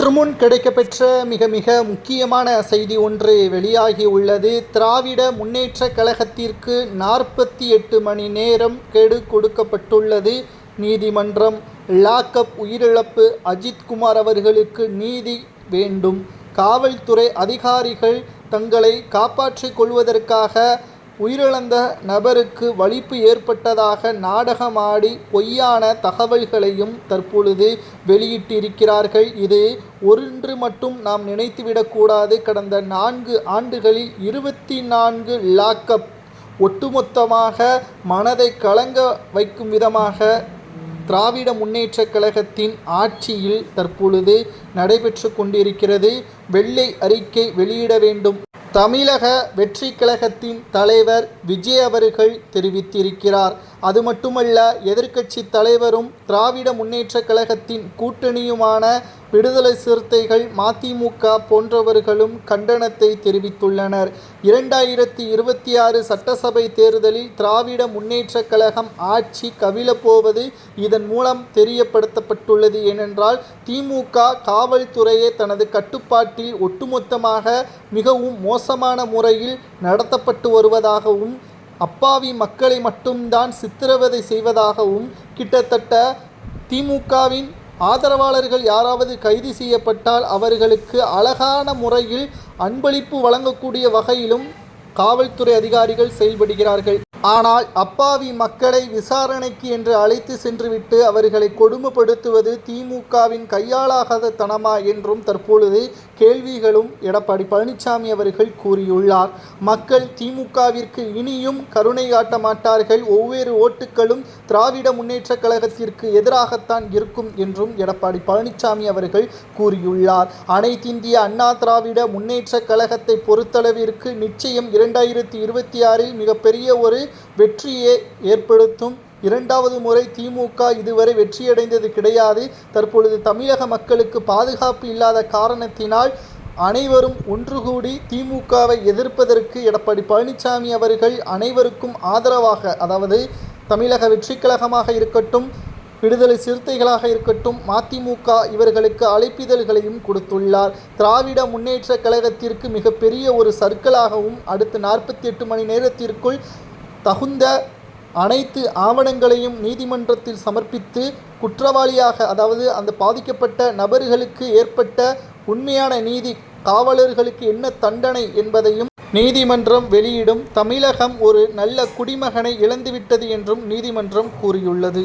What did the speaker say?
சற்று முன் கிடைக்கப்பெற்ற மிக மிக முக்கியமான செய்தி ஒன்று வெளியாகி உள்ளது. திராவிட முன்னேற்ற கழகத்திற்கு 48 மணி நேரம் கெடு கொடுக்கப்பட்டுள்ளது. நீதிமன்றம் லாக்அப் உயிரிழப்பு அஜித்குமார் அவர்களுக்கு நீதி வேண்டும். காவல்துறை அதிகாரிகள் தங்களை காப்பாற்றிக் கொள்வதற்காக உயிரிழந்த நபருக்கு வலிப்பு ஏற்பட்டதாக நாடகமாடி பொய்யான தகவல்களையும் தற்பொழுது வெளியிட்டிருக்கிறார்கள். இது ஒன்று மட்டும் நாம் நினைத்துவிடக்கூடாது. கடந்த 4 ஆண்டுகளில் 24 லாக்அப் ஒட்டுமொத்தமாக மனதை கலங்க வைக்கும் விதமாக திராவிட முன்னேற்ற கழகத்தின் ஆட்சியில் தற்பொழுது நடைபெற்று கொண்டிருக்கிறது. வெள்ளை அறிக்கை வெளியிட வேண்டும் தமிழக வெற்றி கழகத்தின் தலைவர் விஜய் அவர்கள் தெரிவித்திருக்கிறார். அது மட்டுமல்ல, எதிர்க்கட்சி தலைவரும் திராவிட முன்னேற்ற கழகத்தின் கூட்டணியுமான விடுதலை சிறுத்தைகள் மதிமுக போன்றவர்களும் கண்டனத்தை தெரிவித்துள்ளனர். 2026 சட்டசபை தேர்தலில் திராவிட முன்னேற்ற கழகம் ஆட்சி கவிழப்போவது இதன் மூலம் தெரியப்படுத்தப்பட்டுள்ளது. ஏனென்றால் திமுக காவல்துறையை தனது கட்டுப்பாட்டில் ஒட்டுமொத்தமாக மிகவும் மோசமான முறையில் நடத்தப்பட்டு வருவதாகவும், அப்பாவி மக்களை மட்டும்தான் சித்திரவதை செய்வதாகவும், கிட்டத்தட்ட திமுகவின் ஆதரவாளர்கள் யாராவது கைது செய்யப்பட்டால் அவர்களுக்கு அழகான முறையில் அன்பளிப்பு வழங்கக்கூடிய வகையிலும் காவல்துறை அதிகாரிகள் செயல்படுகிறார்கள். ஆனால் அப்பாவி மக்களை விசாரணைக்கு என்று அழைத்து சென்றுவிட்டு அவர்களை கொடுமைப்படுத்துவது திமுகவின் கையாளாகாத தனமா என்றும் தற்பொழுது கேள்விகளும் எடப்பாடி பழனிசாமி அவர்கள் கூறியுள்ளார். மக்கள் திமுகவிற்கு இனியும் கருணை காட்ட மாட்டார்கள். ஒவ்வொரு ஓட்டுகளும் திராவிட முன்னேற்ற கழகத்திற்கு எதிராகத்தான் இருக்கும் என்றும் எடப்பாடி பழனிசாமி அவர்கள் கூறியுள்ளார். அனைத்திந்திய அண்ணா திராவிட முன்னேற்ற கழகத்தை பொறுத்தளவிற்கு நிச்சயம் 2026 மிகப்பெரிய ஒரு வெற்றியை ஏற்படுத்தும். 2வது முறை திமுக இதுவரை வெற்றியடைந்தது கிடையாது. தற்பொழுது தமிழக மக்களுக்கு பாதுகாப்பு இல்லாத காரணத்தினால் அனைவரும் ஒன்று கூடி திமுகவை எதிர்ப்பதற்கு எடப்பாடி பழனிசாமி அவர்கள் அனைவருக்கும் ஆதரவாக, அதாவது தமிழக வெற்றி கழகமாக இருக்கட்டும், விடுதலை சிறுத்தைகளாக இருக்கட்டும், மதிமுக இவர்களுக்கு அழைப்பிதழ்களையும் கொடுத்துள்ளார். திராவிட முன்னேற்ற கழகத்திற்கு மிகப்பெரிய ஒரு சர்க்கலாகவும் அடுத்த 48 மணி நேரத்திற்குள் தகுந்த அனைத்து ஆவணங்களையும் நீதிமன்றத்தில் சமர்ப்பித்து குற்றவாளியாக, அதாவது அந்த பாதிக்கப்பட்ட நபர்களுக்கு ஏற்பட்ட உண்மையான நீதி, காவலர்களுக்கு என்ன தண்டனை என்பதையும் நீதிமன்றம் வெளியிடும். தமிழகம் ஒரு நல்ல குடிமகனை இழந்துவிட்டது என்றும் நீதிமன்றம் கூறியுள்ளது.